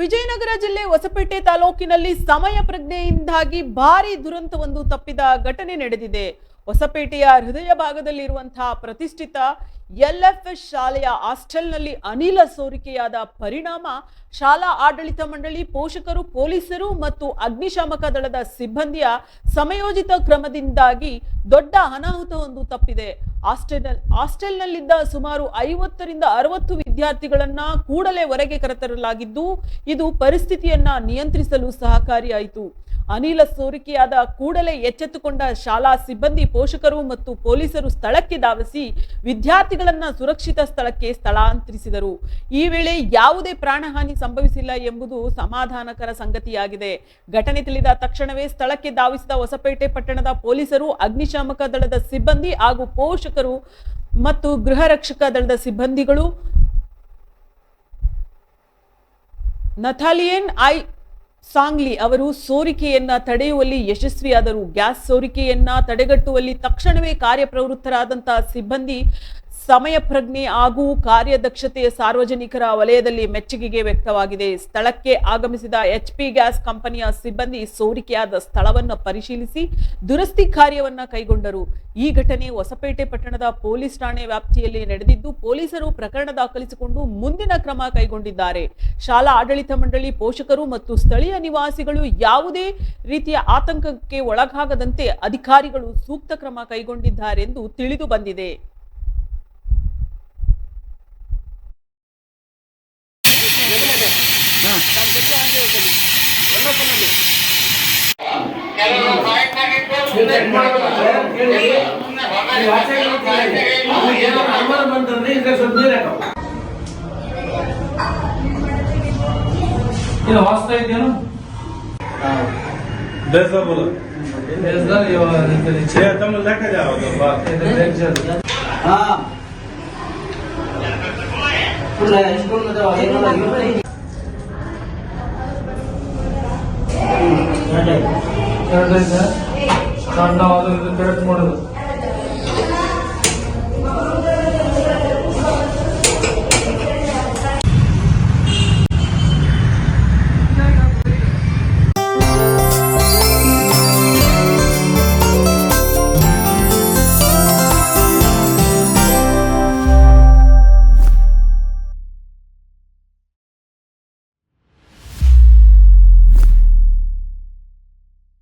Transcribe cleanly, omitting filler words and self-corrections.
ವಿಜಯನಗರ ಜಿಲ್ಲೆ ಹೊಸಪೇಟೆ ತಾಲೂಕಿನಲ್ಲಿ ಸಮಯ ಪ್ರಜ್ಞೆಯಿಂದಾಗಿ ಭಾರಿ ದುರಂತವೊಂದು ತಪ್ಪಿದ ಘಟನೆ ನಡೆದಿದೆ. ಹೊಸಪೇಟೆಯ ಹೃದಯ ಭಾಗದಲ್ಲಿರುವಂತಹ ಪ್ರತಿಷ್ಠಿತ ಎಲ್ಎಫ್ಎಸ್ ಶಾಲೆಯ ಹಾಸ್ಟೆಲ್ನಲ್ಲಿ ಅನಿಲ ಸೋರಿಕೆಯಾದ ಪರಿಣಾಮ ಶಾಲಾ ಆಡಳಿತ ಮಂಡಳಿ, ಪೋಷಕರು, ಪೊಲೀಸರು ಮತ್ತು ಅಗ್ನಿಶಾಮಕ ದಳದ ಸಿಬ್ಬಂದಿಯ ಸಮಯೋಚಿತ ಕ್ರಮದಿಂದಾಗಿ ದೊಡ್ಡ ಅನಾಹುತವೊಂದು ತಪ್ಪಿದೆ. ಹಾಸ್ಟೆಲ್ನಲ್ಲಿದ್ದ ಸುಮಾರು 50 ರಿಂದ 60 ವಿದ್ಯಾರ್ಥಿಗಳನ್ನ ಕೂಡಲೇ ಹೊರಗೆ ಕರೆತರಲಾಗಿದ್ದು, ಇದು ಪರಿಸ್ಥಿತಿಯನ್ನ ನಿಯಂತ್ರಿಸಲು ಸಹಕಾರಿಯಾಯಿತು. ಅನಿಲ ಸೋರಿಕೆಯಾದ ಕೂಡಲೇ ಎಚ್ಚೆತ್ತುಕೊಂಡ ಶಾಲಾ ಸಿಬ್ಬಂದಿ, ಪೋಷಕರು ಮತ್ತು ಪೊಲೀಸರು ಸ್ಥಳಕ್ಕೆ ಧಾವಿಸಿ ವಿದ್ಯಾರ್ಥಿಗಳನ್ನ ಸುರಕ್ಷಿತ ಸ್ಥಳಕ್ಕೆ ಸ್ಥಳಾಂತರಿಸಿದರು. ಈ ವೇಳೆ ಯಾವುದೇ ಪ್ರಾಣಹಾನಿ ಸಂಭವಿಸಿಲ್ಲ ಎಂಬುದು ಸಮಾಧಾನಕರ ಸಂಗತಿಯಾಗಿದೆ. ಘಟನೆ ತಿಳಿದ ತಕ್ಷಣವೇ ಸ್ಥಳಕ್ಕೆ ಧಾವಿಸಿದ ಹೊಸಪೇಟೆ ಪಟ್ಟಣದ ಪೊಲೀಸರು, ಅಗ್ನಿಶಾಮಕ ದಳದ ಸಿಬ್ಬಂದಿ ಹಾಗೂ ಪೋಷಕರು ಮತ್ತು ಗೃಹ ರಕ್ಷಕ ದಳದ ಸಿಬ್ಬಂದಿಗಳು ನಥಾಲಿಯನ್ ಸಾಂಗ್ಲಿ ಅವರು ಸೋರಿಕೆಯನ್ನ ತಡೆಯುವಲ್ಲಿ ಯಶಸ್ವಿಯಾದರು. ಗ್ಯಾಸ್ ಸೋರಿಕೆಯನ್ನ ತಡೆಗಟ್ಟುವಲ್ಲಿ ತಕ್ಷಣವೇ ಕಾರ್ಯಪ್ರವೃತ್ತರಾದಂತಹ ಸಿಬ್ಬಂದಿ ಸಮಯ ಪ್ರಜ್ಞೆ ಹಾಗೂ ಕಾರ್ಯದಕ್ಷತೆಯ ಸಾರ್ವಜನಿಕರ ವಲಯದಲ್ಲಿ ಮೆಚ್ಚುಗೆಗೆ ವ್ಯಕ್ತವಾಗಿದೆ. ಸ್ಥಳಕ್ಕೆ ಆಗಮಿಸಿದ HP ಗ್ಯಾಸ್ ಕಂಪನಿಯ ಸಿಬ್ಬಂದಿ ಸೋರಿಕೆಯಾದ ಸ್ಥಳವನ್ನು ಪರಿಶೀಲಿಸಿ ದುರಸ್ತಿ ಕಾರ್ಯವನ್ನ ಕೈಗೊಂಡರು. ಈ ಘಟನೆ ಹೊಸಪೇಟೆ ಪಟ್ಟಣದ ಪೊಲೀಸ್ ಠಾಣೆ ವ್ಯಾಪ್ತಿಯಲ್ಲಿ ನಡೆದಿದ್ದು, ಪೊಲೀಸರು ಪ್ರಕರಣ ದಾಖಲಿಸಿಕೊಂಡು ಮುಂದಿನ ಕ್ರಮ ಕೈಗೊಂಡಿದ್ದಾರೆ. ಶಾಲಾ ಆಡಳಿತ ಮಂಡಳಿ, ಪೋಷಕರು ಮತ್ತು ಸ್ಥಳೀಯ ನಿವಾಸಿಗಳು ಯಾವುದೇ ರೀತಿಯ ಆತಂಕಕ್ಕೆ ಒಳಗಾಗದಂತೆ ಅಧಿಕಾರಿಗಳು ಸೂಕ್ತ ಕ್ರಮ ಕೈಗೊಂಡಿದ್ದಾರೆಂದು ತಿಳಿದು ಬಂದಿದೆ. ವಾಸ್ತಾ ಇದೆಯೇನು ಸಣ್ಣ ಕರೆಕ್ಟ್ ಮಾಡೋದು.